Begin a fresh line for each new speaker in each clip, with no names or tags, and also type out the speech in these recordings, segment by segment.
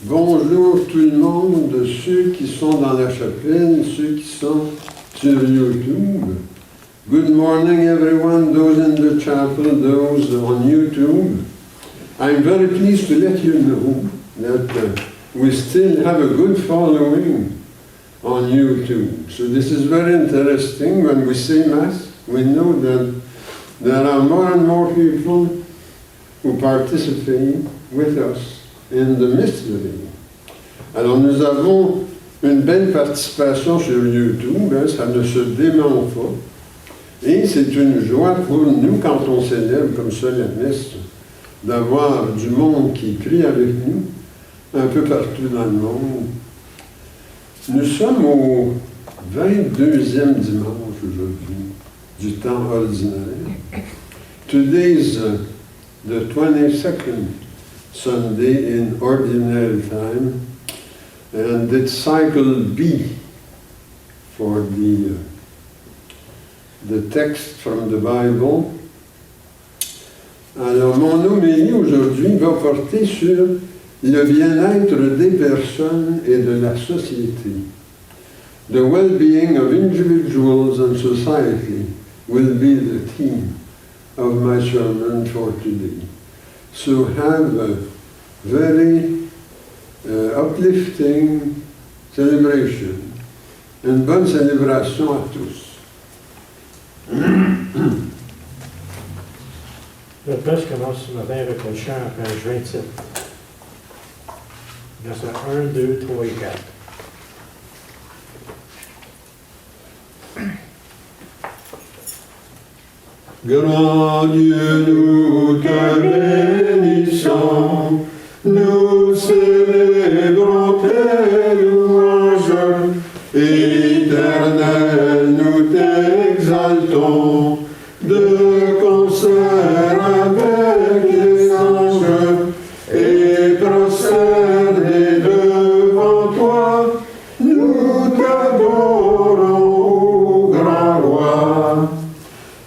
Bonjour tout le monde, ceux qui sont dans la chapelle, ceux qui sont sur YouTube. Good morning everyone, those in the chapel, those on YouTube. I'm very pleased to let you know that we still have a good following on YouTube. So this is very interesting. When we say Mass, we know that there are more and more people who participate with us in the mystery. Alors nous avons une belle participation sur YouTube, hein, ça ne se dément pas. Et c'est une joie pour nous, quand on célèbre comme ça la messe, d'avoir du monde qui prie avec nous, un peu partout dans le monde. Nous sommes au 22e dimanche aujourd'hui, du temps ordinaire. Today is the 22nd Sunday in ordinary time, and it's cycle B for the text from the Bible. Alors, mon homélie aujourd'hui va porter sur le bien-être des personnes et de la société. The well-being of individuals and society will be the theme of my sermon for today. So have a very uplifting celebration. Une bonne célébration à tous.
Le presse commence ce matin avec le chant à page 27. Verset 1, 2, 3 et 4.
Grand Dieu, nous te bénissons, nous célébrons tes louanges, Éternel, nous t'exaltons, de concert avec les anges, et prosternés devant toi, nous t'adorons, ô grand roi.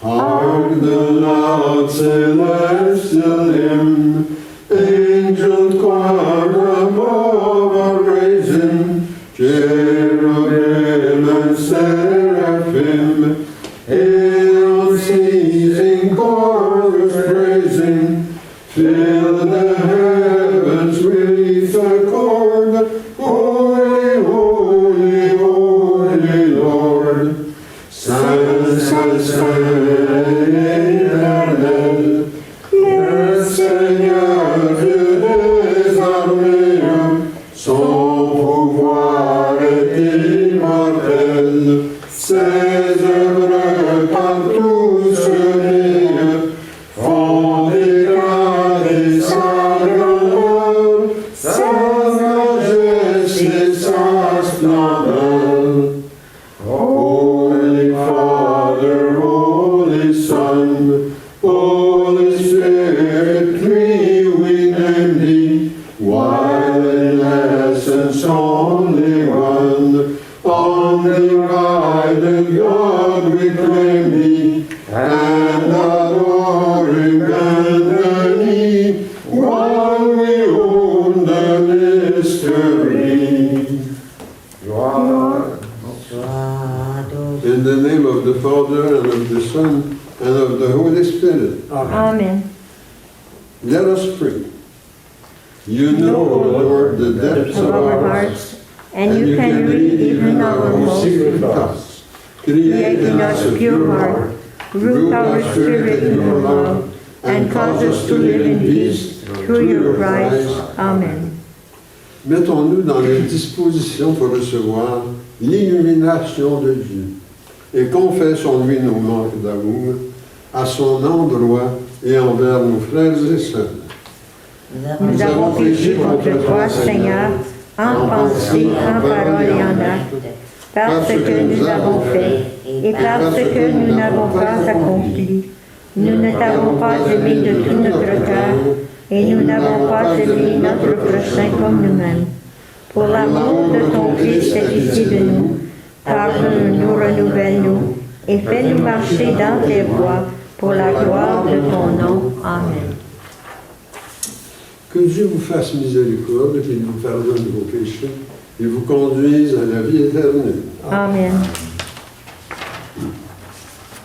Hark the loud celestial hymn, angel choir above are raising, cherubim and seraphim, hail unceasing chorus praising, fill the heavens with accord, holy, holy, holy Lord. Saint, Saint, Saint, éternel, le Seigneur Dieu des armées, son pouvoir est immortel, ses œuvres partout unies font déclarer sa grandeur, sa majesté, sa splendeur. Holy Father, Holy Son, Holy Spirit, three we name thee, while in essence only one. Undivided God we claim thee, and adore him underneath, while we own the mystery. Gloire. In the name of the Father, and of the Son, and of the Holy Spirit.
Amen.
Let us pray. You know, O Lord, the depths of our hearts,
and you can read even our most
secret thoughts.
Create in us a pure heart, root our spirit in your love, and cause us to live in peace through your Christ. Amen.
Mettons-nous dans les dispositions pour recevoir l'illumination de Dieu et confessons-lui nos manques d'amour à son endroit et envers nos frères et sœurs.
Nous avons péché contre toi, Seigneur, en pensée, en parole et en acte. parce que nous avons fait et parce que nous n'avons pas accompli. Nous ne t'avons pas aimé de tout notre cœur et nous n'avons pas aimé notre prochain comme nous-mêmes. Pour l'amour de ton Christ ici de nous, pardonne-nous, renouvelle-nous et fais-nous marcher dans tes voies pour la gloire de ton nom. Amen.
Que Dieu vous fasse miséricorde, qu'il vous pardonne vos péchés et vous conduise à la vie éternelle.
Amen.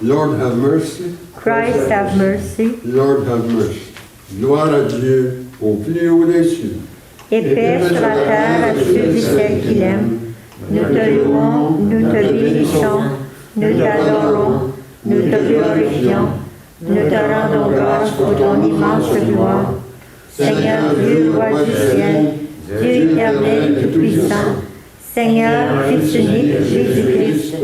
Lord have mercy.
Christ have mercy.
Lord have mercy. Gloire à Dieu au plus haut des cieux.
Et paix sur la terre à ceux et celles qu'il aime. Nous te louons, nous te bénissons, nous t'adorons, nous te glorifions, nous te rendons grâce pour ton immense gloire. Seigneur Dieu, roi du ciel, Dieu éternel tout-puissant, Seigneur, Fils unique, Jésus-Christ,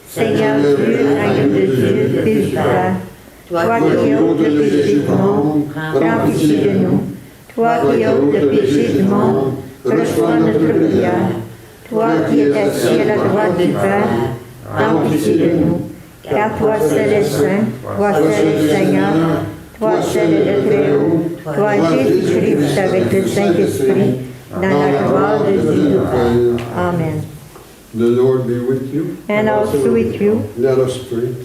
Seigneur Dieu, Agneau de Dieu, Fils du Père, toi qui ôtes le péché du monde, prends pitié de nous. Toi qui ôtes le péché du monde, reçois notre prière. Toi qui es assis à la droite du Père, prends pitié de nous. Car toi seul es saint, toi seul es Seigneur, toi seul es le Très-Haut, toi Jésus-Christ avec le Saint-Esprit, dans la gloire de Dieu le Père. Amen.
The Lord be with you.
And also with you,
Let us pray.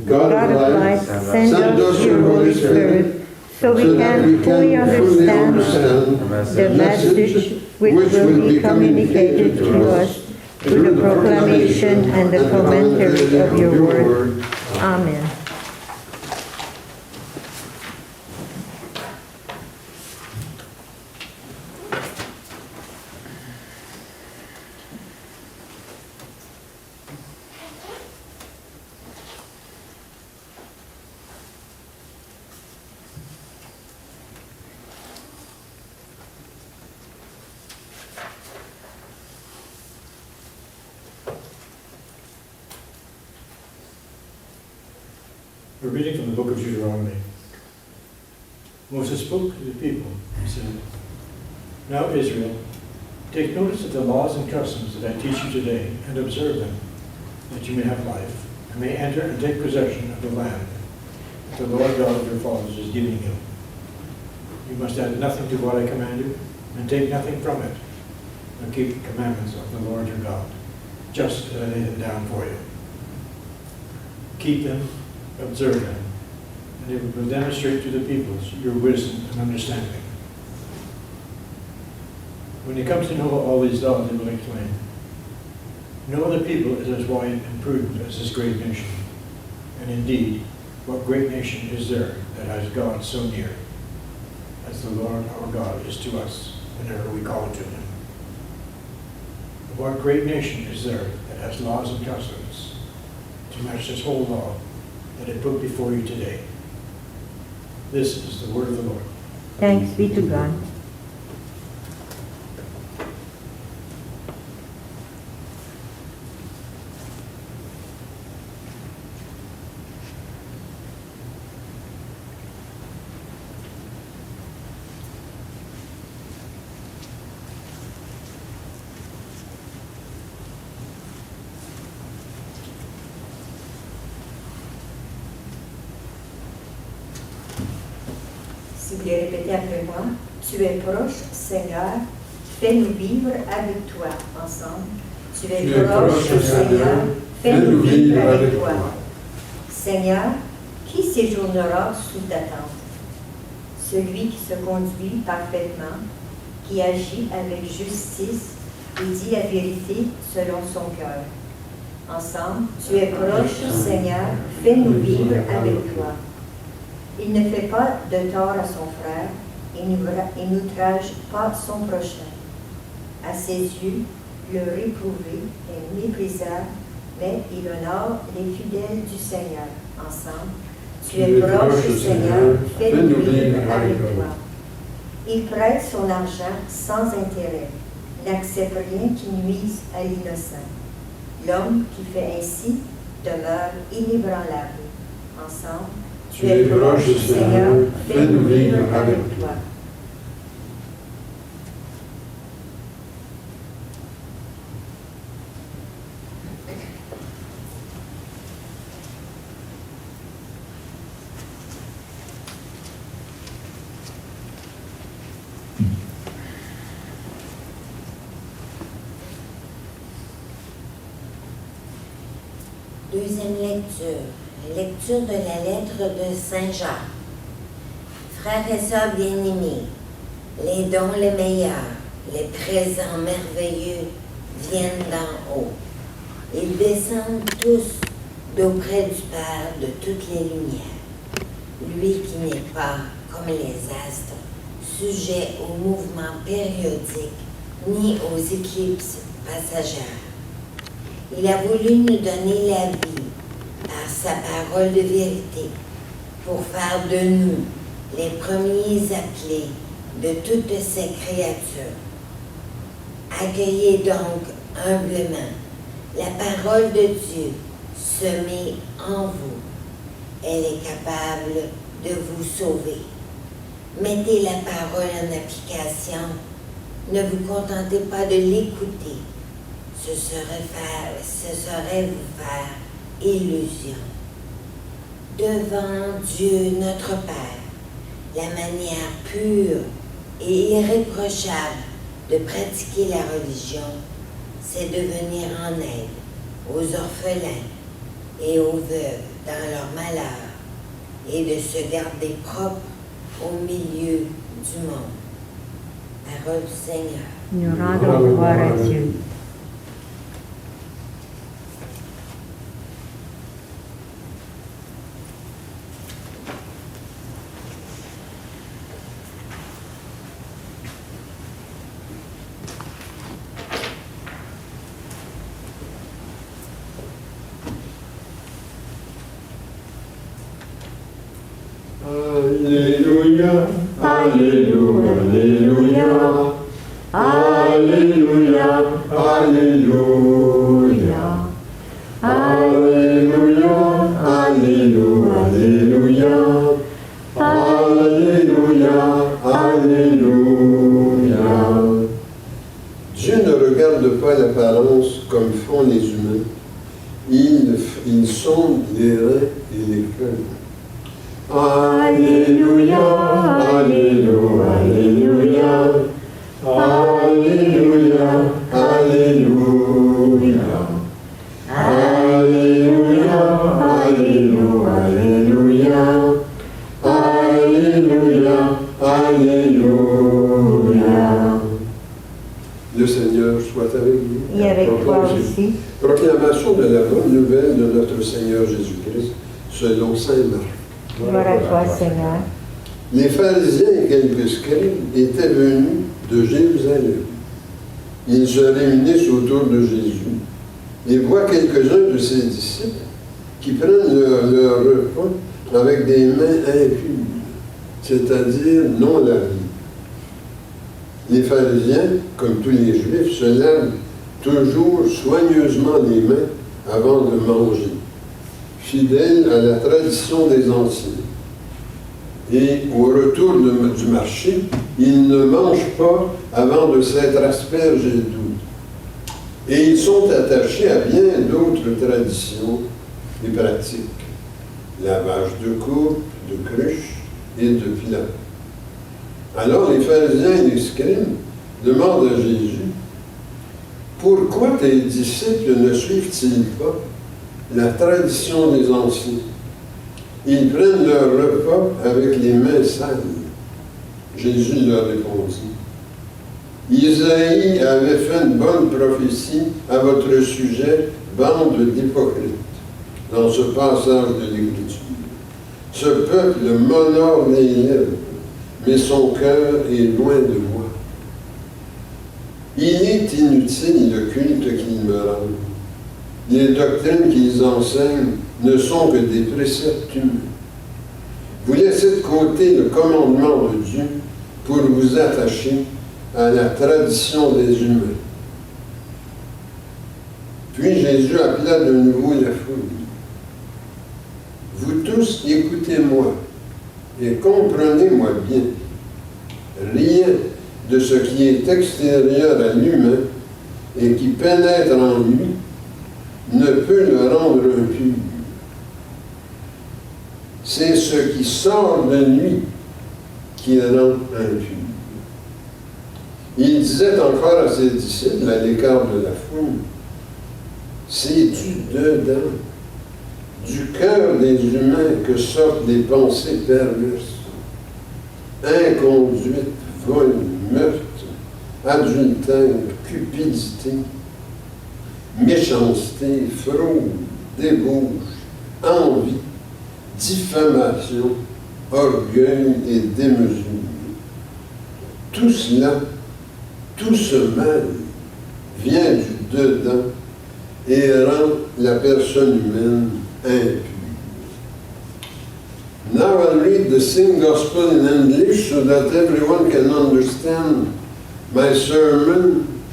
God of light, send us your Holy Spirit, so we can fully understand the message which will be communicated to us through the proclamation and the commentary of your word. Amen.
A reading from the book of Deuteronomy. Moses spoke to the people and said, Now Israel, take notice of the laws and customs that I teach you today, and observe them, that you may have life, and may enter and take possession of the land that the Lord God of your fathers is giving you. You must add nothing to what I command you, and take nothing from it, but keep the commandments of the Lord your God, just as I lay them down for you. Keep them, observe them, and it will demonstrate to the peoples your wisdom and understanding. When it comes to know all these laws, it will explain. No other people is as wise and prudent as this great nation. And indeed, what great nation is there that has God so near, as the Lord our God is to us whenever we call to him? What great nation is there that has laws and customs to match this whole law that I put before you today? This is the word of the Lord.
Thanks be to God.
Si vous voulez répéter après moi, tu es proche, Seigneur, fais-nous vivre avec toi ensemble. Tu es proche, Seigneur, fais-nous vivre avec toi. Seigneur, qui séjournera sous ta tente? Celui qui se conduit parfaitement, qui agit avec justice et dit la vérité selon son cœur. Ensemble, tu es proche, Seigneur, fais-nous vivre avec toi. Il ne fait pas de tort à son frère et n'outrage pas son prochain. À ses yeux, le réprouvé est méprisable, mais il honore les fidèles du Seigneur. Ensemble, tu es proche, Seigneur, fais-nous vivre avec toi. Il prête son argent sans intérêt, n'accepte rien qui nuise à l'innocent. L'homme qui fait ainsi demeure inébranlable. Ensemble, tu es proche, Seigneur, fais-nous vivre avec toi.
Deuxième lecture. Lecture de la lettre de Saint Jacques. Frères et sœurs bien-aimés, les dons les meilleurs, les présents merveilleux viennent d'en haut. Ils descendent tous d'auprès du Père de toutes les lumières. Lui qui n'est pas, comme les astres, sujet aux mouvements périodiques ni aux éclipses passagères. Il a voulu nous donner la vie par sa parole de vérité pour faire de nous les premiers appelés de toutes ces créatures. Accueillez donc humblement la parole de Dieu semée en vous. Elle est capable de vous sauver. Mettez la parole en application. Ne vous contentez pas de l'écouter. Ce serait vous faire illusion. Devant Dieu notre Père, la manière pure et irréprochable de pratiquer la religion, c'est de venir en aide aux orphelins et aux veuves dans leur malheur et de se garder propre au milieu du monde. Parole du Seigneur.
Nous rendons gloire à Dieu.
Alléluia, Alléluia, Alléluia, Alléluia, Alléluia, Alléluia, Alléluia, Alléluia, Alléluia. Dieu ne regarde pas l'apparence comme font les humains. Il sonde les reins et les cœurs. Alléluia, Alléluia, Alléluia, Alléluia, Alléluia, Alléluia, Alléluia, Alléluia, Alléluia. Le Seigneur soit avec vous.
Et avec toi aussi.
Proclamation de la bonne nouvelle de notre Seigneur Jésus-Christ selon saint Marc.
Gloire à toi, Seigneur.
Les pharisiens et quelques scribes étaient venus de Jérusalem. Ils se réunissent autour de Jésus et voient quelques-uns de ses disciples qui prennent leur repas avec des mains impures, c'est-à-dire non lavées. Les pharisiens, comme tous les Juifs, se lavent toujours soigneusement les mains avant de manger, fidèles à la tradition des anciens. Et au retour du marché, ils ne mangent pas avant de s'être aspergés d'eau. Et ils sont attachés à bien d'autres traditions et pratiques. Lavage de coupe, de cruche et de plats. Alors les pharisiens et les scribes demandent à Jésus, « Pourquoi tes disciples ne suivent-ils pas la tradition des anciens? Ils prennent leur repas avec les mains sales. » Jésus leur répondit, « Isaïe avait fait une bonne prophétie à votre sujet, bande d'hypocrites, dans ce passage de l'Écriture. Ce peuple m'honore les lèvres, mais son cœur est loin de moi. Il est inutile le culte qu'ils me rendent. Les doctrines qu'ils enseignent ne sont que des préceptes humains. Vous laissez de côté le commandement de Dieu pour vous attacher à la tradition des humains. » Puis Jésus appela de nouveau la foule. « Vous tous écoutez-moi et comprenez-moi bien. Rien de ce qui est extérieur à l'humain et qui pénètre en lui ne peut le rendre impur. C'est ce qui sort de lui qui le rend impur. » Il disait encore à ses disciples, à l'écart de la foule, « C'est du dedans Du cœur des humains que sortent des pensées perverses, inconduite, vol, meurtre, adultère, cupidité, méchanceté, fraude, débauche, envie, diffamation, orgueil et démesure. Tout cela, tout ce mal vient du dedans et rend la personne humaine impure. Now I'll read the same gospel in English so that everyone can understand my sermon.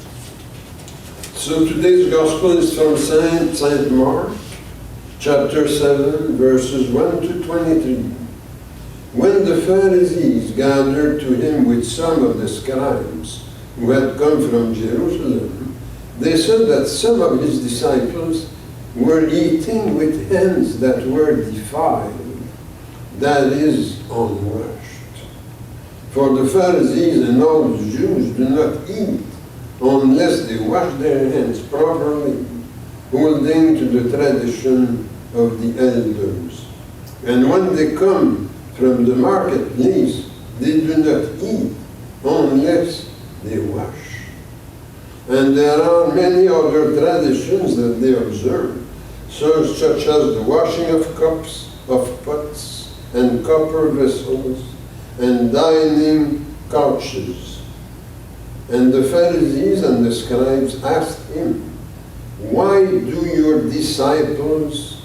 So today's gospel is from Saint Mark, chapter 7, verses 1 to 23. When the Pharisees gathered to him with some of the scribes who had come from Jerusalem, they said that some of his disciples were eating with hands that were defiled, that is, unwashed. For the Pharisees and all the Jews do not eat unless they wash their hands properly, holding to the tradition of the elders. And when they come from the marketplace, they do not eat unless they wash. And there are many other traditions that they observe, such as the washing of cups, of pots, and copper vessels, and dining couches. And the Pharisees and the scribes asked him, "Why do your disciples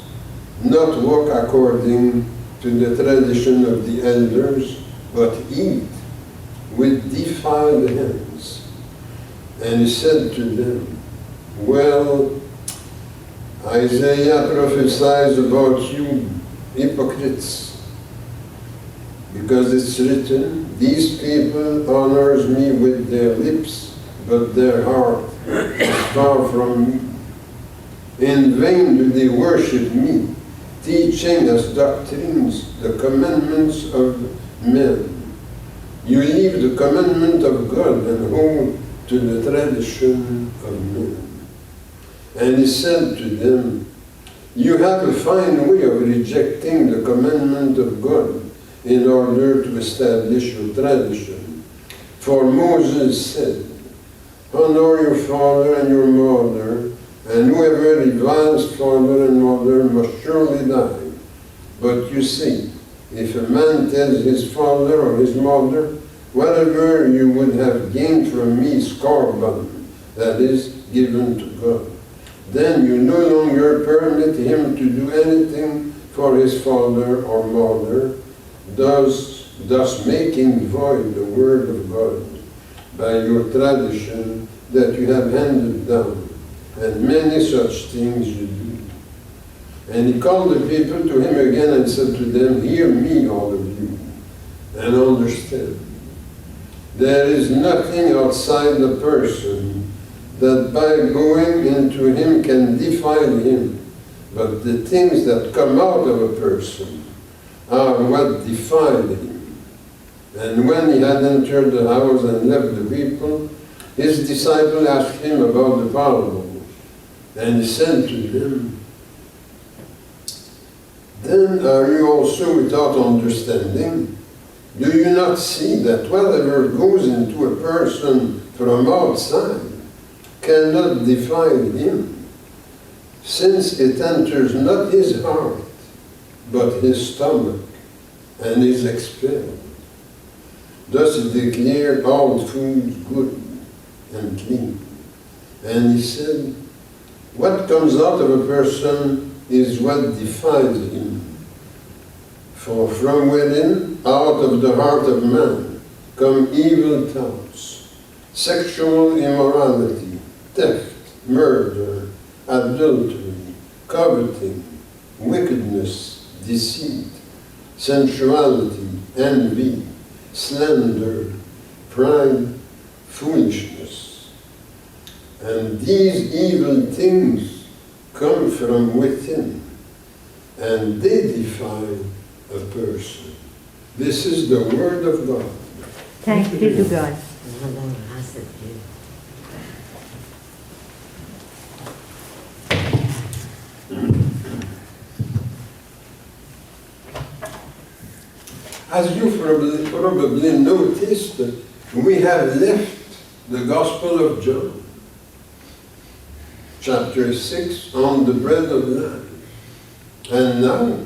not walk according to the tradition of the elders, but eat with defiled hands?" And he said to them, "Well, Isaiah prophesies about you hypocrites, because it's written, 'These people honors me with their lips, but their heart is far from me. In vain do they worship me, teaching as doctrines the commandments of men. You leave the commandment of God and hold to the tradition of men.' And he said to them, 'You have a fine way of rejecting the commandment of God in order to establish your tradition. For Moses said, "Honor your father and your mother, and whoever reviles father and mother must surely die." But you see, if a man tells his father or his mother, "Whatever you would have gained from me is korban," that is, given to God, then you no longer permit him to do anything for his father or mother, thus making void the word of God by your tradition that you have handed down, and many such things you do. And he called the people to him again and said to them, "Hear me, all of you, and understand. There is nothing outside the person that by going into him can defile him, but the things that come out of a person are what defile him." And when he had entered the house and left the people, his disciples asked him about the parables. And he said to them, "Then are you also without understanding? Do you not see that whatever goes into a person from outside cannot defile him, since it enters not his heart, but his stomach, and is expelled? Thus he declared all food good and clean." And he said, "What comes out of a person is what defiles him. For from within, out of the heart of man, come evil thoughts, sexual immorality, theft, murder, adultery, coveting, wickedness, deceit, sensuality, envy, slander, pride, foolishness. And these evil things come from within, and they defile a person." This is the word of God.
Thanks be to God.
Nous rendons grâce à Dieu.
as you probably noticed, we have left the Gospel of John, chapter 6, on the bread of life. And now,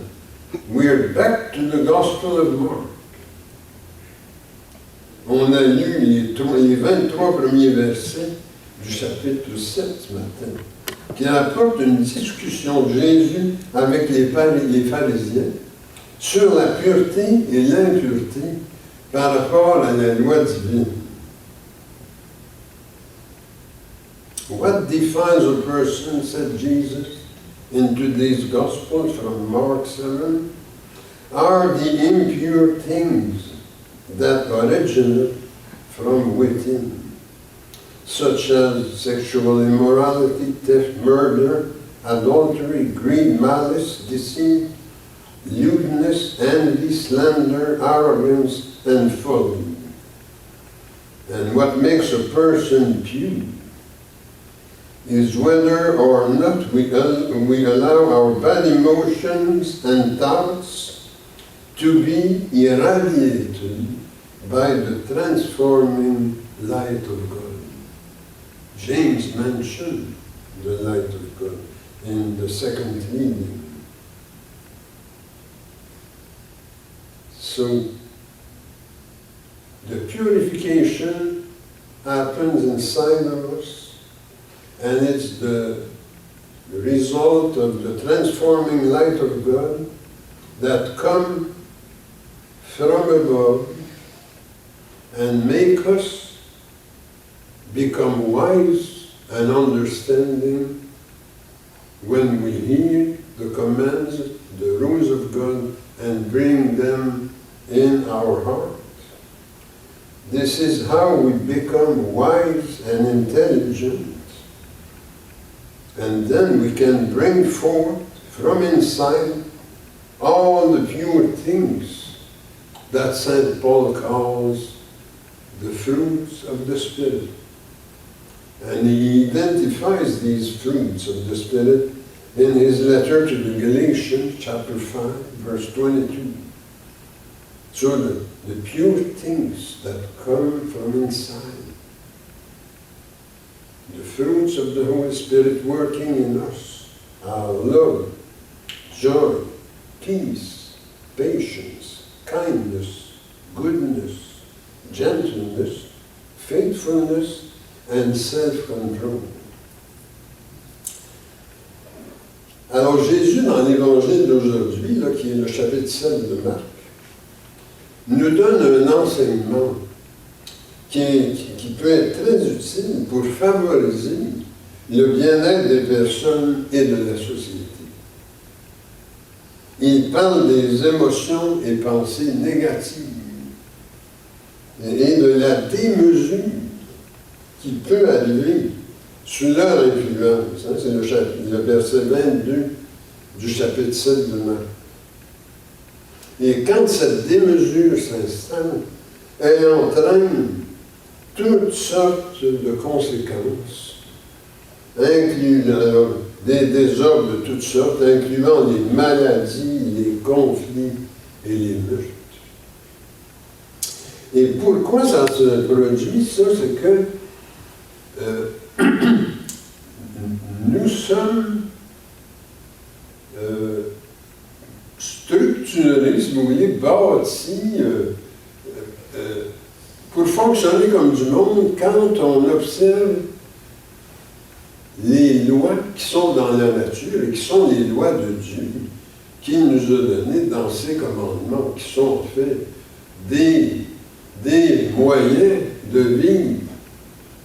we're back to the Gospel of Mark. On a lu les 23 premiers versets du chapitre 7 ce matin, qui apportent une discussion de Jésus avec les pharisiens sur la pureté et l'impureté par rapport à la loi divine. What defines a person, said Jesus in today's Gospel from Mark 7, are the impure things that originate from within, such as sexual immorality, theft, murder, adultery, greed, malice, deceit, lewdness, envy, slander, arrogance, and folly. And what makes a person pure is whether or not we allow our bad emotions and thoughts to be irradiated by the transforming light of God. James mentioned the light of God in the second reading. So, the purification happens inside of us, and it's the result of the transforming light of God that come from above and make us become wise and understanding when we hear the commands, the rules of God, and bring them in our heart. This is how we become wise and intelligent. And then we can bring forth from inside all the pure things that St. Paul calls the fruits of the Spirit. And he identifies these fruits of the Spirit in his letter to the Galatians, chapter 5, verse 22. So the pure things that come from inside, the fruits of the Holy Spirit working in us are love, joy, peace, patience, kindness, goodness, gentleness, faithfulness, and self-control. Alors Jésus, dans l'évangile d'aujourd'hui, là, qui est le chapitre 7 de Marc, nous donne un enseignement qui peut être très utile pour favoriser le bien-être des personnes et de la société. Il parle des émotions et pensées négatives et de la démesure qui peut arriver sous leur influence. Hein, c'est le verset 22 du chapitre 7 de Marc. Et quand cette démesure s'installe, elle entraîne toutes sortes de conséquences, incluant des désordres de toutes sortes, incluant les maladies, les conflits et les meurtres. Et pourquoi ça se produit, ça, c'est que nous sommes structurés, si vous voulez, bâtis pour fonctionner comme du monde quand on observe les lois qui sont dans la nature et qui sont les lois de Dieu qu'il nous a données dans ses commandements, qui sont en fait des moyens de vivre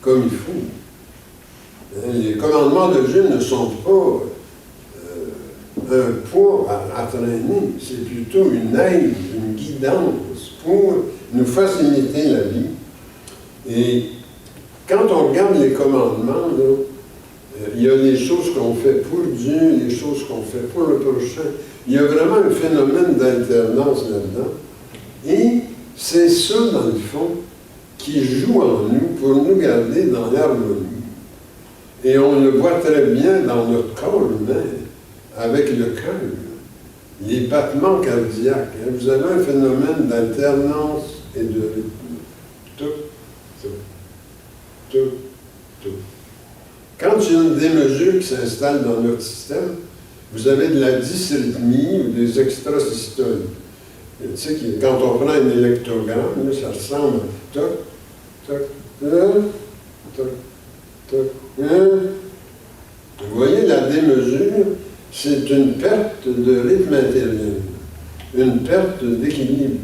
comme il faut. Les commandements de Dieu ne sont pas un poids à traîner, c'est plutôt une aide, une guidance pour nous faciliter la vie. Et quand on regarde les commandements, là, il y a les choses qu'on fait pour Dieu, les choses qu'on fait pour le prochain. Il y a vraiment un phénomène d'alternance là-dedans. Et c'est ça, dans le fond, qui joue en nous pour nous garder dans l'harmonie. Et on le voit très bien dans notre corps humain, avec le cœur. les battements cardiaques. Hein. Vous avez un phénomène d'alternance et de rythme. Tout, tout, tout, tout. Quand il y a une démesure qui s'installe dans notre système, vous avez de la dysrythmie ou des extrasystoles. Tu sais, quand on prend un électrogramme, là, ça ressemble à toc, toc, toc, toc, Vous voyez, la démesure, c'est une perte de rythme intérieur, une perte d'équilibre.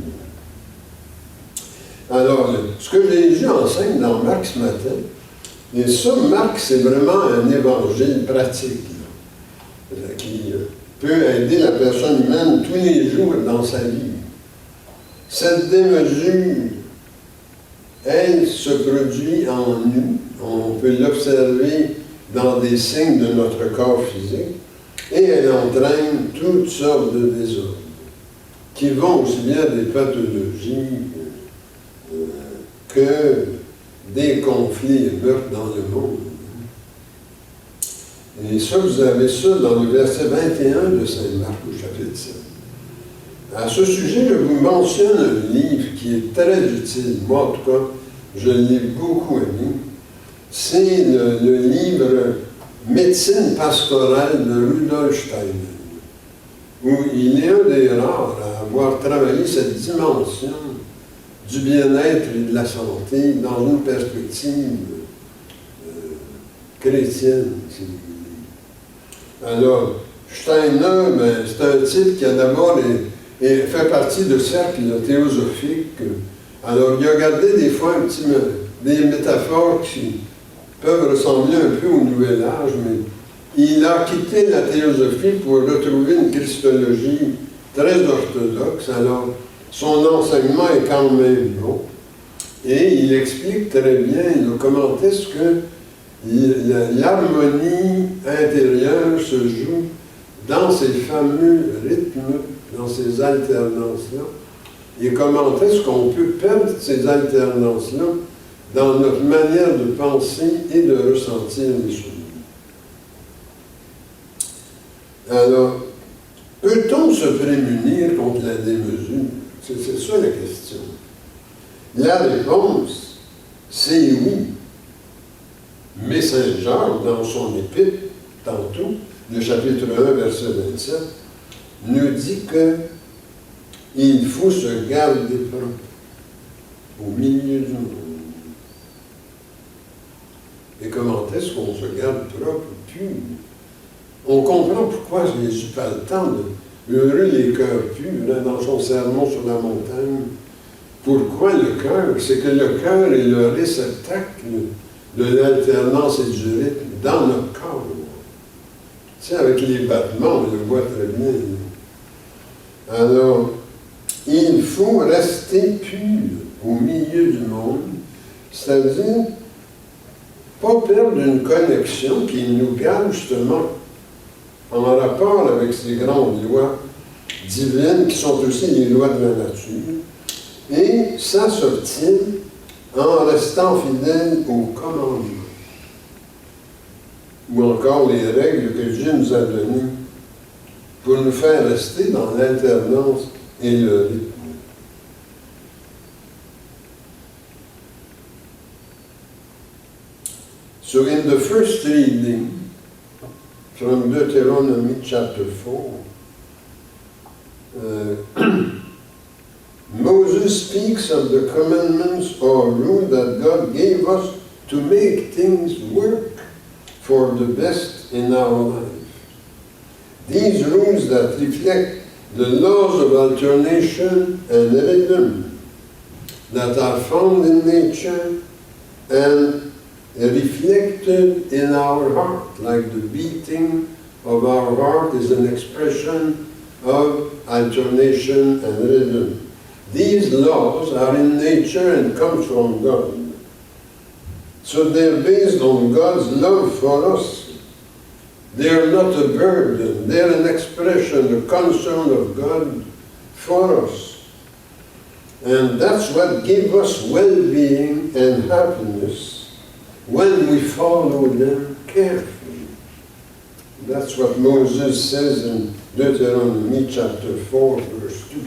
Alors, ce que Jésus enseigne dans Marc ce matin, et ça, Marc, c'est vraiment un évangile pratique, là, qui peut aider la personne humaine tous les jours dans sa vie. Cette démesure, elle se produit en nous. On peut l'observer dans des signes de notre corps physique et elle entraîne toutes sortes de désordres qui vont aussi bien des pathologies que des conflits et meurtres dans le monde. Et ça, vous avez ça dans le verset 21 de Saint Marc au chapitre 7. À ce sujet, je vous mentionne un livre qui est très utile. Moi, en tout cas, je l'ai beaucoup aimé. C'est le livre Médecine pastorale de Rudolf Steiner, où il est un des rares à avoir travaillé cette dimension du bien-être et de la santé dans une perspective chrétienne, si vous voulez. Alors, Steiner, ben, c'est un type qui a d'abord fait partie de cercles théosophiques. Alors, il a gardé des fois des métaphores qui peuvent ressembler un peu au Nouvel Âge, mais il a quitté la théosophie pour retrouver une christologie très orthodoxe. Alors, son enseignement est quand même bon. Et il explique très bien, comment est-ce que l'harmonie intérieure se joue dans ces fameux rythmes, dans ces alternances-là, et comment est-ce qu'on peut perdre ces alternances-là dans notre manière de penser et de ressentir les choses. Alors, peut-on se prémunir contre la démesure? C'est ça la question. La réponse, c'est oui. Mais Saint Jacques, dans son épître, tantôt, le chapitre 1, verset 27, nous dit qu'il faut se garder propre au milieu du monde. Et comment est-ce qu'on se garde propre, pur? On comprend pourquoi Jésus parle tant de heureux les cœurs purs, hein, dans son sermon sur la montagne. Pourquoi le cœur? C'est que le cœur est le réceptacle de l'alternance et du rythme dans notre corps. Tu sais, avec les battements, on le voit très bien. Alors, il faut rester pur au milieu du monde, c'est-à-dire pas perdre une connexion qui nous garde justement en rapport avec ces grandes lois divines qui sont aussi les lois de la nature. Et ça s'obtient en restant fidèle aux commandements. Ou encore les règles que Dieu nous a données pour nous faire rester dans l'alternance et le rythme. So in the first reading from Deuteronomy chapter 4, Moses speaks of the commandments or rules that God gave us to make things work for the best in our life. These rules that reflect the laws of alternation and rhythm that are found in nature and reflected in our heart, like the beating of our heart is an expression of alternation and rhythm. These laws are in nature and come from God. So they're based on God's love for us. They're not a burden, they're an expression, a concern of God for us. And that's what gives us well-being and happiness when we follow them carefully. That's what Moses says in Deuteronomy chapter 4, verse 2.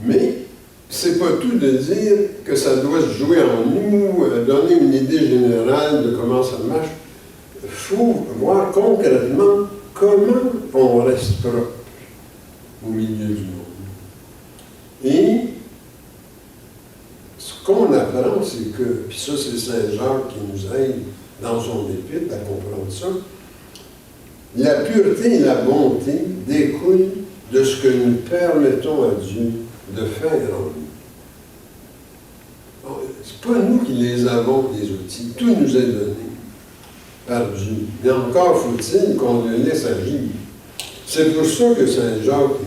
Mais c'est pas tout de dire que ça doit se jouer en nous, donner une idée générale de comment ça marche. Il faut voir concrètement comment on reste propre au milieu du monde. Et ce qu'on apprend, c'est que, puis ça c'est Saint Jacques qui nous aide dans son épître à comprendre ça, la pureté et la bonté découlent de ce que nous permettons à Dieu de faire en nous. C'est pas nous qui les avons, les outils. Tout nous est donné par Dieu. Mais encore faut-il qu'on le laisse agir. C'est pour ça que Saint Jacques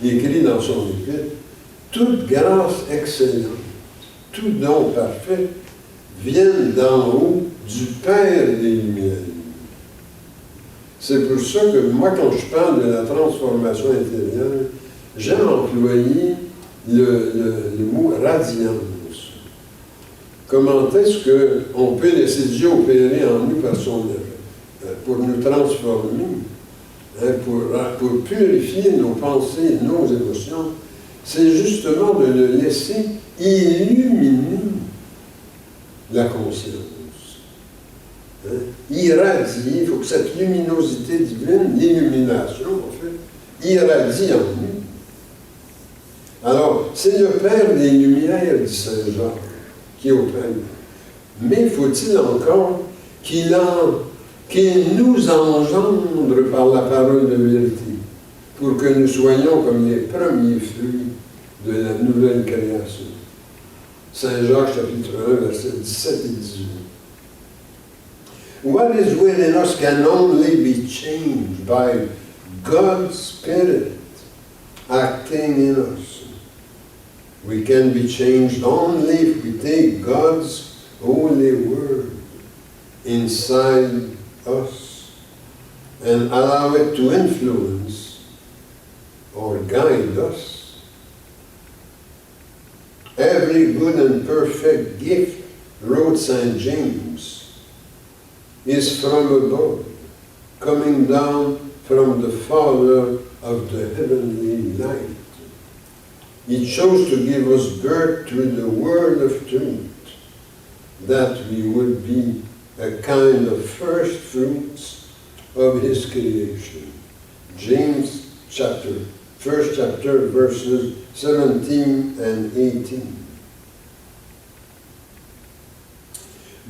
écrit dans son épître, « Toute grâce excellente, tout don parfait viennent d'en haut du Père des Lumières. » C'est pour ça que moi, quand je parle de la transformation intérieure, j'ai employé le mot « radiance ». Comment est-ce qu'on peut laisser Dieu opérer en nous par son œuvre, pour nous transformer, pour purifier nos pensées, nos émotions, c'est justement de le laisser illuminer la conscience. Irradier, il faut que cette luminosité divine, l'illumination en fait, irradie en nous. Alors, c'est le Père des Lumières, dit Saint Jean, qui opère. Mais faut-il encore qu'il nous engendre par la parole de vérité, pour que nous soyons comme les premiers fruits de la nouvelle création. Saint Jacques, chapitre 1, versets 17 et 18. What is within us can only be changed by God's Spirit acting in us. We can be changed only if we take God's holy word inside us and allow it to influence or guide us. Every good and perfect gift, wrote St. James, is from above, coming down from the Father of the heavenly light. He chose to give us birth through the word of truth, that we would be a kind of first fruits of his creation. James first chapter, verses 17 and 18.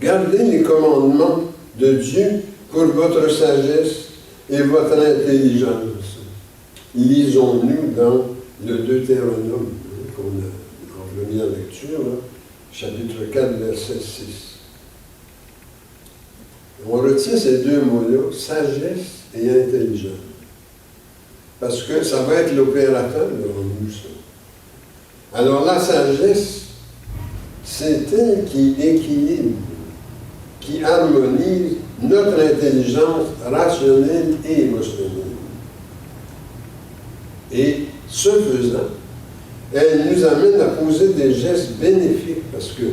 Gardez les commandements de Dieu pour votre sagesse et votre intelligence. Lisons-nous dans le Deutéronome, qu'on a en première lecture, là, chapitre 4, verset 6. On retient ces deux mots-là, sagesse et intelligence. Parce que ça va être l'opérateur devant nous, ça. Alors la sagesse, c'est elle qui équilibre, qui harmonise notre intelligence rationnelle et émotionnelle. Et ce faisant, elle nous amène à poser des gestes bénéfiques, parce que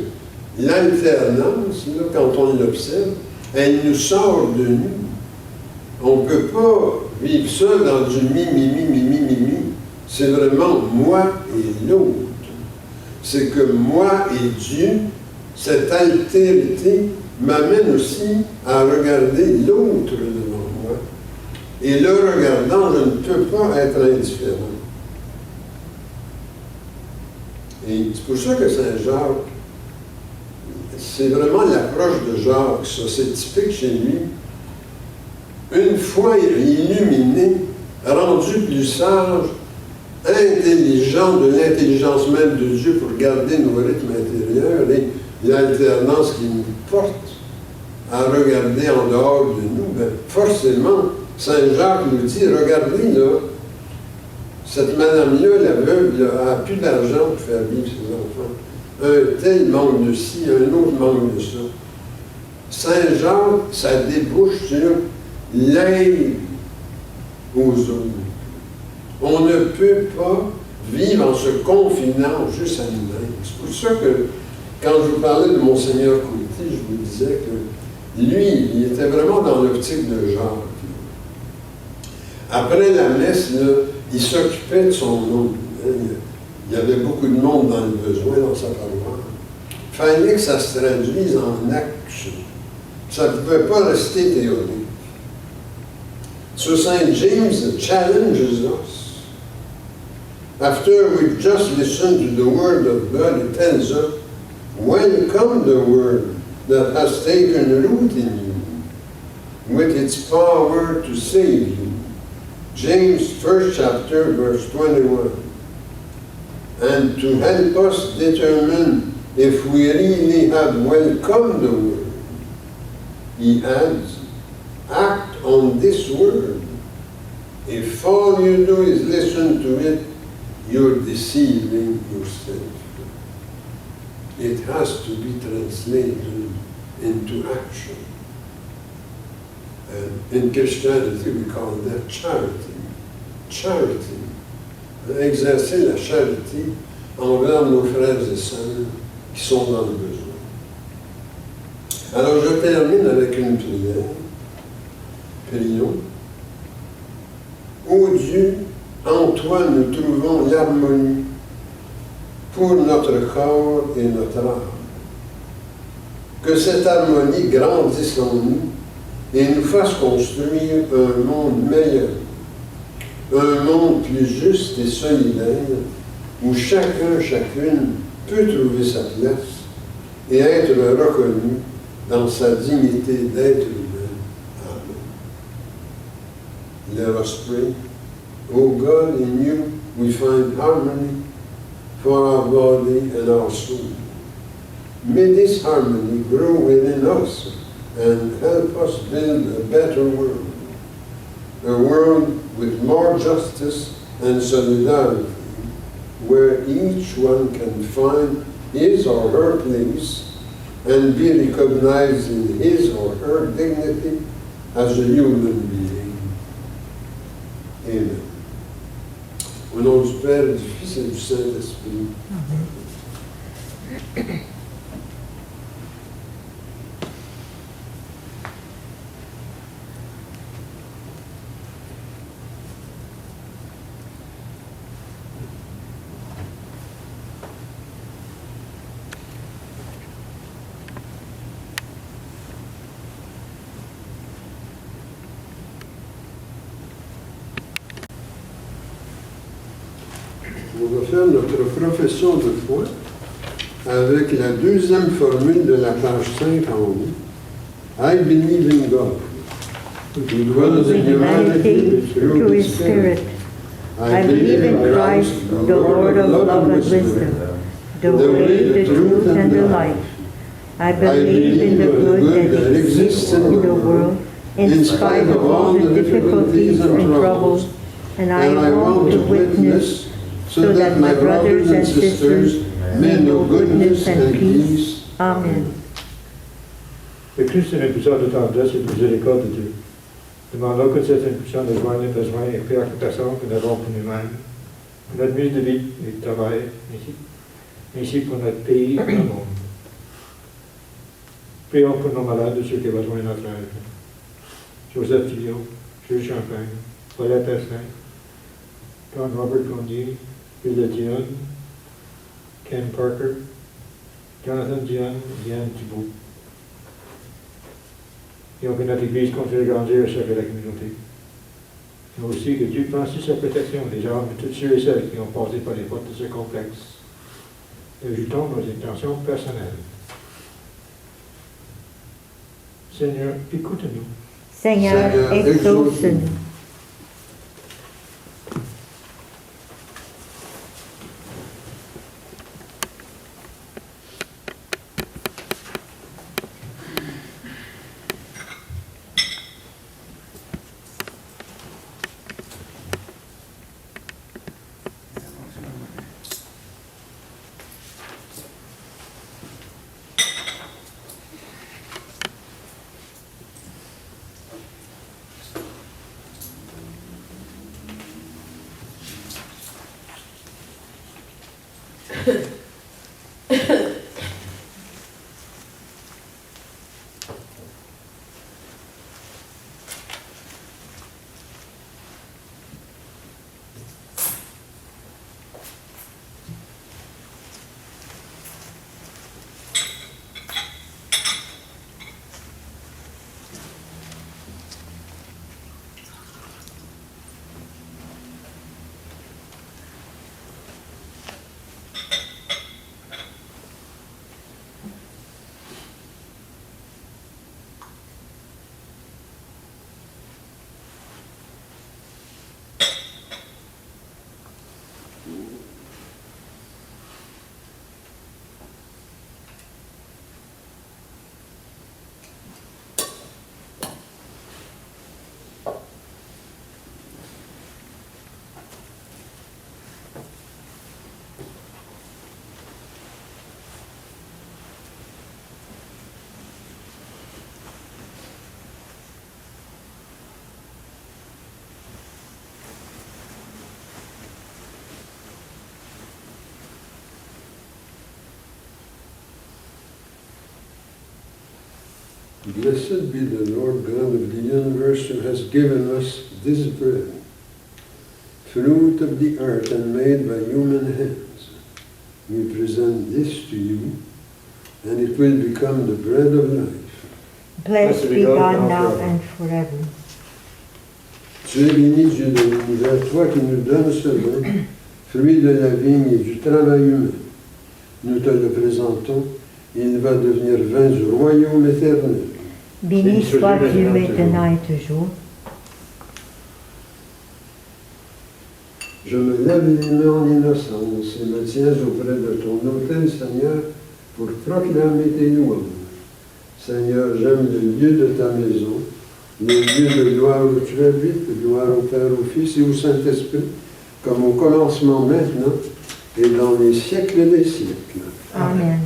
l'alternance, là, quand on l'observe, elle nous sort de nous. On ne peut pas vivre ça dans du mi. C'est vraiment moi et l'autre. C'est que moi et Dieu, cette altérité m'amène aussi à regarder l'autre devant moi. Et le regardant, je ne peux pas être indifférent. Et c'est pour ça que Saint Jacques, c'est vraiment l'approche de Jacques, ça, c'est typique chez lui. Une fois illuminé, rendu plus sage, intelligent de l'intelligence même de Dieu pour garder nos rythmes intérieurs et l'alternance qui nous porte à regarder en dehors de nous, bien, forcément, Saint Jacques nous dit, regardez là, cette madame-là, la veuve, n'a plus d'argent pour faire vivre ses enfants. Un tel manque de ci, un autre manque de ça. Saint Jacques, ça débouche sur l'aide aux autres. On ne peut pas vivre en se confinant juste à nous-mêmes. C'est pour ça que quand je vous parlais de Monseigneur Couty, je vous disais que lui, il était vraiment dans l'optique de Jacques. Après la messe, là, il s'occupait de son monde. Il y avait beaucoup de monde dans le besoin dans sa paroisse. Il fallait que ça se traduise en action. Ça ne pouvait pas rester théorique. So St. James challenges us. After we've just listened to the Word of God, it tells us, welcome the Word that has taken root in you, with its power to save you. James 1st chapter, verse 21. And to help us determine if we really have welcomed the Word, he adds, act on this Word. If all you do is listen to it, you're deceiving yourself. It has to be translated into action. And in Christianity, we call that charity. Charity. Exercer la charité envers nos frères et sœurs qui sont dans le besoin. Alors, je termine avec une prière. Prions. Ô Dieu, en toi nous trouvons l'harmonie pour notre corps et notre âme. Que cette harmonie grandisse en nous et nous fasse construire un monde meilleur, un monde plus juste et solidaire, où chacun, chacune peut trouver sa place et être reconnu dans sa dignité d'être humain. Amen. Let us pray. O God, in you we find harmony for our body and our soul. May this harmony grow within us and help us build a better world. A world with more justice and solidarity, where each one can find his or her place and be recognized in his or her dignity as a human being. Amen. Au nom du Père, du Fils et du Saint-Esprit. On va faire notre profession de foi avec la deuxième formule de la page 5 en haut. I believe in God, who dwells in humanity through His Spirit.
I believe in Christ, the Lord of love and wisdom, the way, the truth, and the life. I believe in the good that exists in the world, in spite of all the difficulties and troubles, and I want to witness so that my brothers and sisters may know goodness and peace. Amen.
Le Christ est l'impuissance de tendresse et de miséricorde de Dieu. Demandons que cette impulsion nous joigne nos besoins et préoccupations que nous avons pour nous-mêmes, pour notre mise de vie et de travail, ainsi pour notre pays et le monde. Prions pour nos malades, de ceux qui ont besoin de notre aide. Joseph Fillon, Jules Champagne, Paulette Asselin, John Robert Condier, Hilda Dion, Ken Parker, Jonathan Dion, Diane Thibault. Et que notre Église continue de grandir et servir la communauté. Mais aussi que Dieu pense sur sa protection des gens, de tous ceux et celles qui ont passé par les portes de ce complexe. Et ajoutons nos intentions personnelles. Seigneur, écoute-nous.
Seigneur, exauce-nous.
Blessed be the Lord God of the universe who has given us this bread, fruit of the earth and made by human hands. We present this to you, and it will become the bread of life.
Blessed be God now and forever.
Tu es béni, Dieu de l'univers, toi qui nous donnes ce vin, fruit de la vigne et du travail humain. Nous te le présentons, et il va devenir vin du royaume éternel.
Béni soit Dieu maintenant et toujours.
Je me lève les mains en innocence et me tiens auprès de ton autel, Seigneur, pour proclamer tes louanges. Seigneur, j'aime le lieu de ta maison, le lieu de gloire où tu habites, gloire au Père, au Fils et au Saint-Esprit, comme au commencement maintenant et dans les siècles des siècles.
Amen.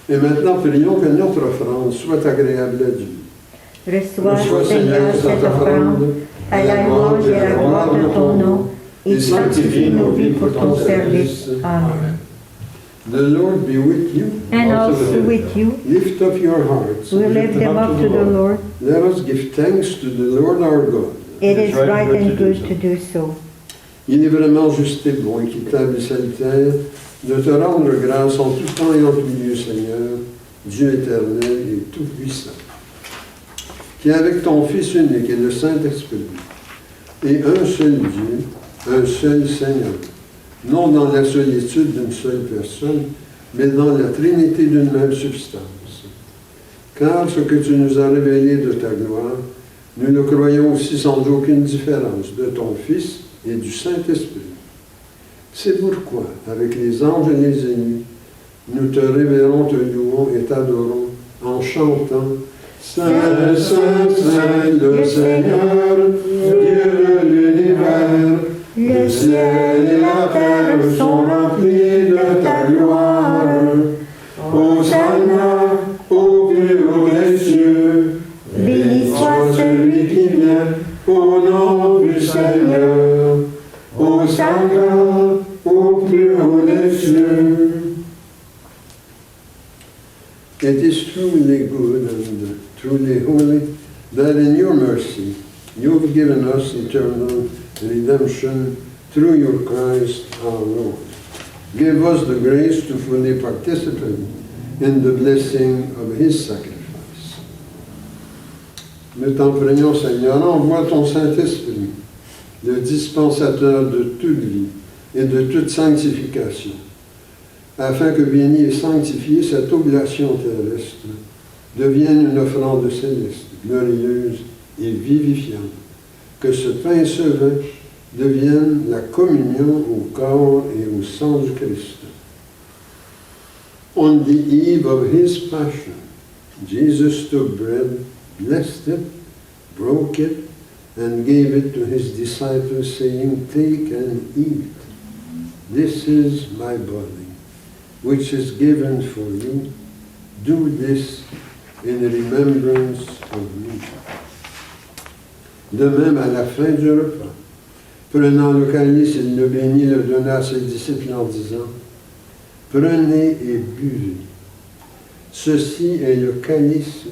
Et maintenant, prions que notre offrande soit agréable à Dieu.
Reçois, Seigneur, cette offrande à la louange et à la gloire de ton nom, et sanctifie nos vies pour ton service. Amen.
The Lord be with you.
And also with you,
Lift up your hearts.
we lift them up to the Lord.
Let us give thanks to the Lord our God.
It is right and good to do so.
Il est vraiment juste et bon, équitable et salutaire de te rendre grâce en tout temps et en tout lieu, Seigneur, Dieu éternel et tout-puissant, qui avec ton Fils unique et le Saint-Esprit est un seul Dieu, un seul Seigneur, non dans la solitude d'une seule personne, mais dans la Trinité d'une même substance. Car ce que tu nous as révélé de ta gloire, nous le croyons aussi sans aucune différence de ton Fils et du Saint-Esprit. C'est pourquoi, avec les anges et les élus, nous te révérons, te louons et t'adorons en chantant « Saint, Saint, Saint, le Seigneur, Dieu de l'univers, le ciel et la terre sont remplis de ta gloire. Hosanna au plus haut des cieux, béni soit celui qui vient au nom du Seigneur. Hosanna au plus haut des cieux. » It is truly good and truly holy that in your mercy you have given us eternal redemption through your Christ our Lord. Give us the grace to fully participate in the blessing of his sacrifice. Nous t'en prions, Seigneur, envoie ton Saint-Esprit, le dispensateur de toute vie et de toute sanctification, afin que bénie et sanctifiée cette oblation terrestre devienne une offrande céleste, glorieuse et vivifiante, que ce pain et ce vin deviennent la communion au corps et au sang du Christ. On the eve of his passion, Jesus took bread, blessed it, broke it, and gave it to his disciples, saying, "Take and eat. This is my body, which is given for you. Do this in remembrance of me." De même, à la fin du repas, prenant le calice, il le bénit, le donna à ses disciples en disant, « Prenez et buvez. Ceci est le calice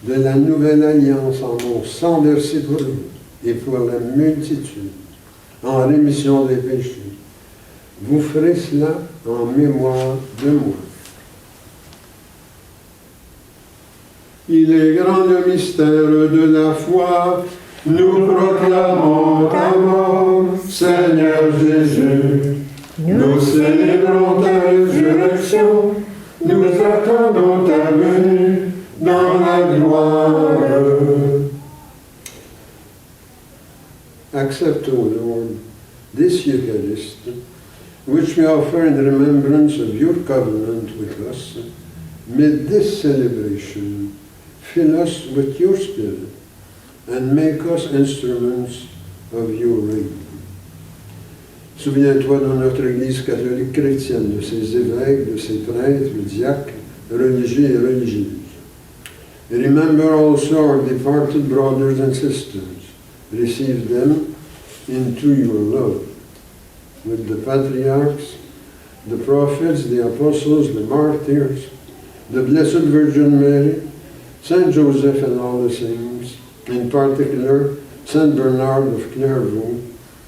de la nouvelle alliance en mon sang versé pour vous et pour la multitude, en rémission des péchés. Vous ferez cela en mémoire de moi. » Il est grand le mystère de la foi, nous proclamons ta mort, Seigneur Jésus. Nous célébrons ta résurrection, nous attendons ta venue dans la gloire. Accept, O Lord, this Eucharist, which we offer in remembrance of your covenant with us. May this celebration fill us with your Spirit and make us instruments of your reign. Souviens-toi dans notre Église catholique chrétienne de ses évêques, de ses prêtres, diacres, religieux et religieuses. Remember also our departed brothers and sisters. Receive them into your love. With the patriarchs, the prophets, the apostles, the martyrs, the Blessed Virgin Mary, Saint Joseph and all the saints, in particular Saint Bernard of Clairvaux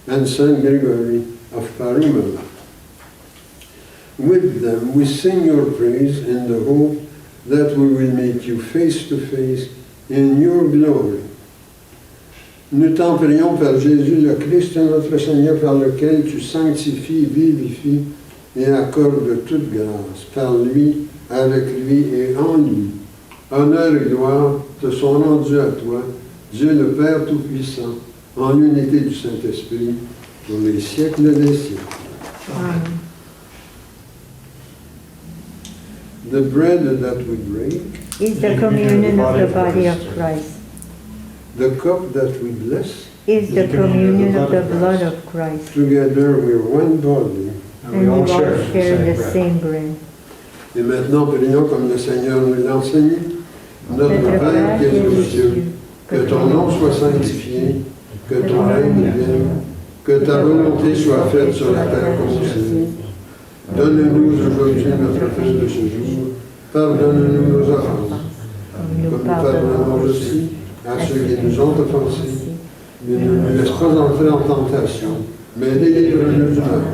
and Saint Gregory of Parumala. With them we sing your praise in the hope that we will meet you face to face in your glory. Nous t'en prions par Jésus le Christ, notre Seigneur, par lequel tu sanctifies, vivifies et accordes toute grâce, par lui, avec lui et en lui. Honneur et gloire te sont rendus à toi, Dieu le Père Tout-Puissant, en l'unité du Saint-Esprit, pour les siècles des siècles.
Amen.
The bread that we break,
Is the communion of the body of Christ.
the cup that we bless,
Is the communion of the blood of Christ.
together we're one body.
And we all share the same bread.
Et maintenant, prions comme le Seigneur nous l'enseigne. Notre Père qui es aux cieux, que ton nom soit sanctifié, que ton règne vienne, que ta volonté soit faite sur la terre comme au ciel. Donne-nous aujourd'hui notre pain de ce jour. Pardonne-nous nos offenses,
Comme nous
comme nous
pardonnons
pardonnons aussi à ceux qui nous ont offensés. Mais ne nous laisse pas entrer en tentation, mais délivre-nous du mal.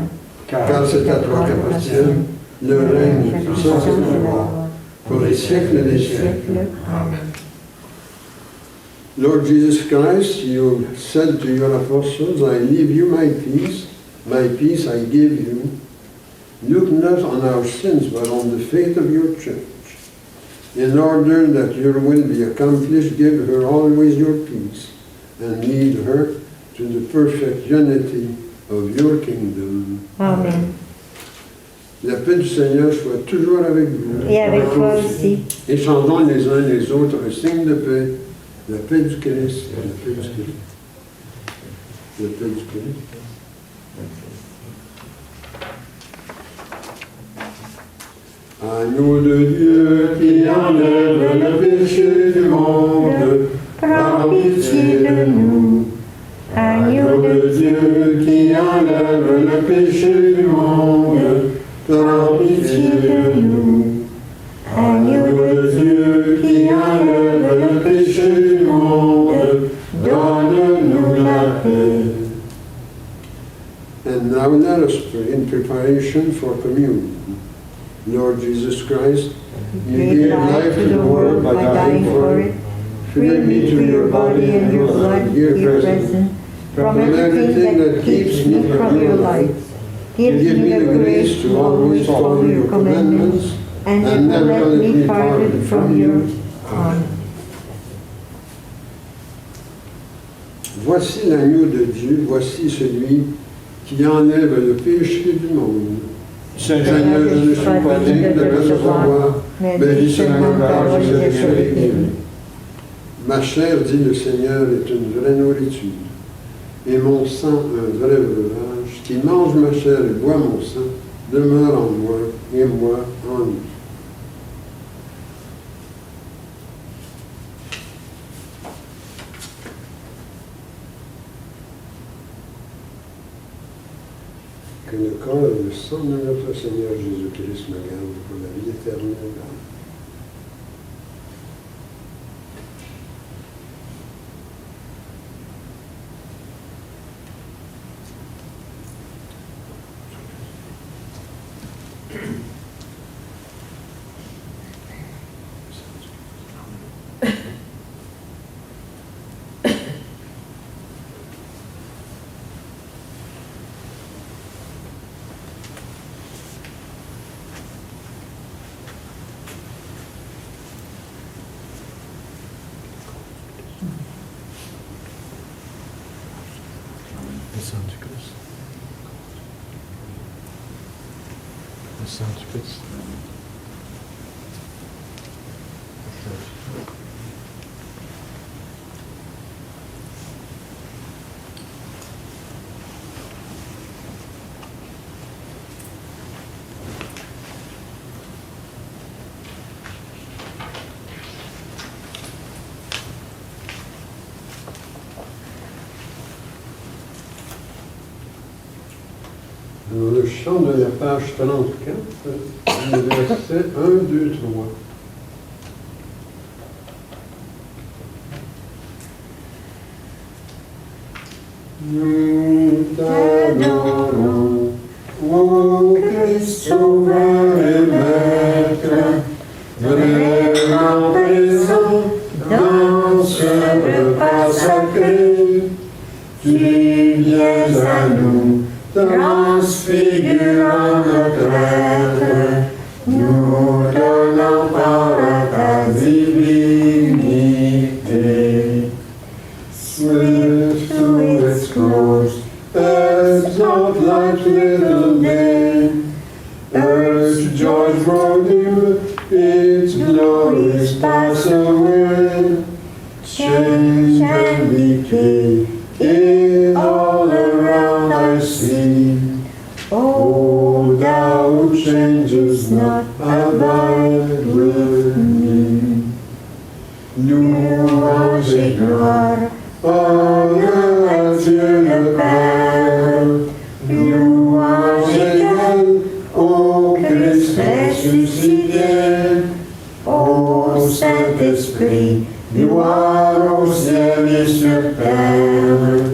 Car c'est à toi qu'appartiennent le règne, la puissance et la gloire, pour les siècles des siècles.
Amen.
Lord Jesus Christ, you said to your apostles, I leave you my peace I give you. Look not on our sins, but on the faith of your church. In order that your will be accomplished, give her always your peace, and lead her to the perfect unity of your kingdom.
Amen.
La paix du Seigneur soit toujours avec vous.
Et avec toi aussi.
Échangeons les uns les autres un signe de paix, la paix du Christ, la paix du Christ, la paix du Christ. Agneau de Dieu qui enlève le péché du monde,
Prends pitié de nous.
Agneau de Dieu qui enlève le péché du monde, prends pitié de nous.
Agneau de
Dieu qui enlève le péché du monde, donne-nous la paix. And now let us pray in preparation for communion. Lord Jesus Christ, you gave life to the world by dying for it. Free me to your body and your blood here present,
from everything that keeps me from your light. Give me the grace to always follow your commandments and never let me part from you. Amen.
Voici l'agneau de Dieu, voici celui qui enlève le péché du monde. Seigneur, je ne suis pas digne de te recevoir, mais dis seulement une parole, je serai guéri. Ma chair, dit le Seigneur, est une vraie nourriture, et mon sang un vrai breuvage. Qui mange ma chair et boit mon sang demeure en moi, et moi en lui. Que le corps et le sang de notre Seigneur Jésus-Christ me gardent pour la vie éternelle. Amen.
Le sang du Christ. Le sang du Christ.
Dans le chant de la page 34, le verset 1, 2, 3. Nous t'adorons, ô Christ sauveur et maître, vraiment présent dans ce repas sacré. Tu viens à nous, transfigurant notre être, nous donnant part à ta divinité. Swift to its close, as of life's little day, earth's joys grow dim, its glories pass away. Change and decay in all around I see. Oh, thou who changes not, abide with me. Louange et gloire, honneur à Dieu le Père. Louange égale au Christ ressuscité. Ô Saint-Esprit, gloire au ciel et sur terre,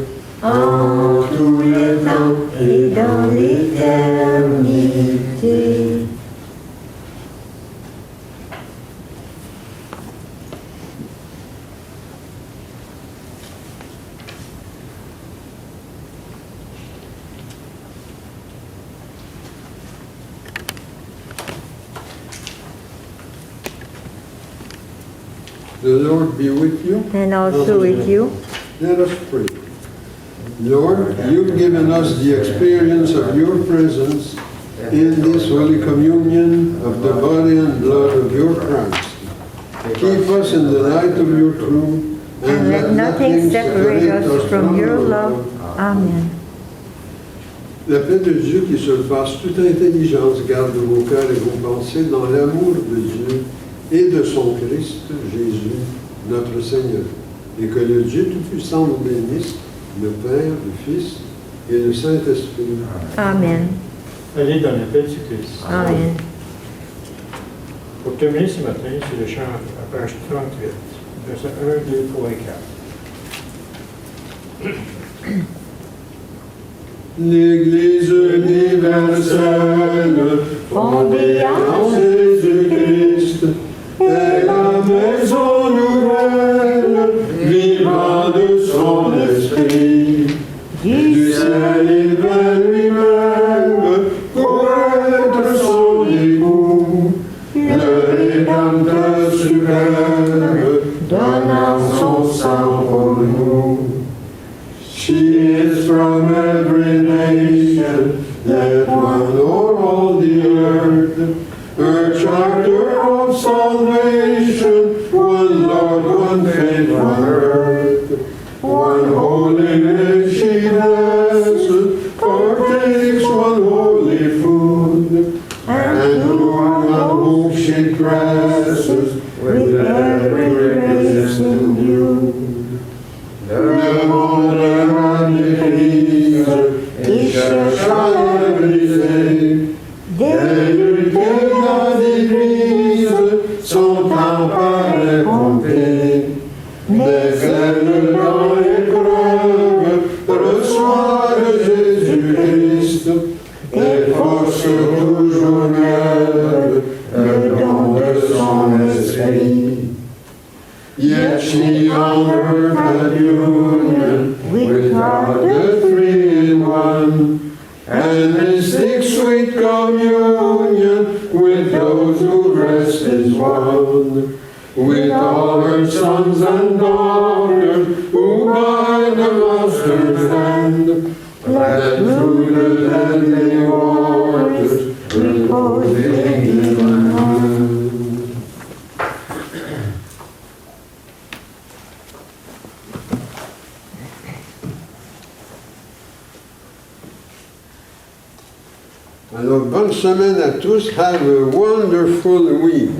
en tous les temps et dans l'éternité. The Lord be with you.
And also with you.
Let us pray. Lord, you've given us the experience of your presence in this Holy Communion of the body and blood of your Christ. Keep us in the light of your truth,
And let nothing separate us from your love. Amen.
La paix de Dieu qui surpasse toute intelligence garde vos cœurs et vos pensées dans l'amour de Dieu et de son Christ, Jésus, notre Seigneur. Et que le Dieu Tout-Puissant nous bénisse, le Père, le Fils et le Saint-Esprit.
Amen.
Allez dans la paix du Christ.
Amen.
Pour terminer ce matin, c'est le chant à page 38, versets 1, 2, 3 et 4.
L'Église universelle, fondée en Jésus-Christ, est la maison nouvelle, vivant de son esprit. Du ciel il vint lui-même pour être son époux, le Rédempteur suprême, donnant son sang pour nous. She is from every nation, let one o'er all the earth, her charter of salvation, one Lord, one faith, one earth, one holy name she blesses, partakes one holy food, and one whom she dresses with every grace and dew. Le monde rend l'Église, qui cherche à la briser. Des luttes et la l'Église, son temps paraît compté. Mais elle dans l'épreuve reçoit de Jésus-Christ des forces toujours neuves, le don de son esprit. Yet she on earth had union with God the three in one, and mystic sweet communion with those who rest is one, with all her sons and daughters who by the Master's hand led through the deadly waters, reposing in one. Alors, bonne semaine à tous. Have a wonderful week.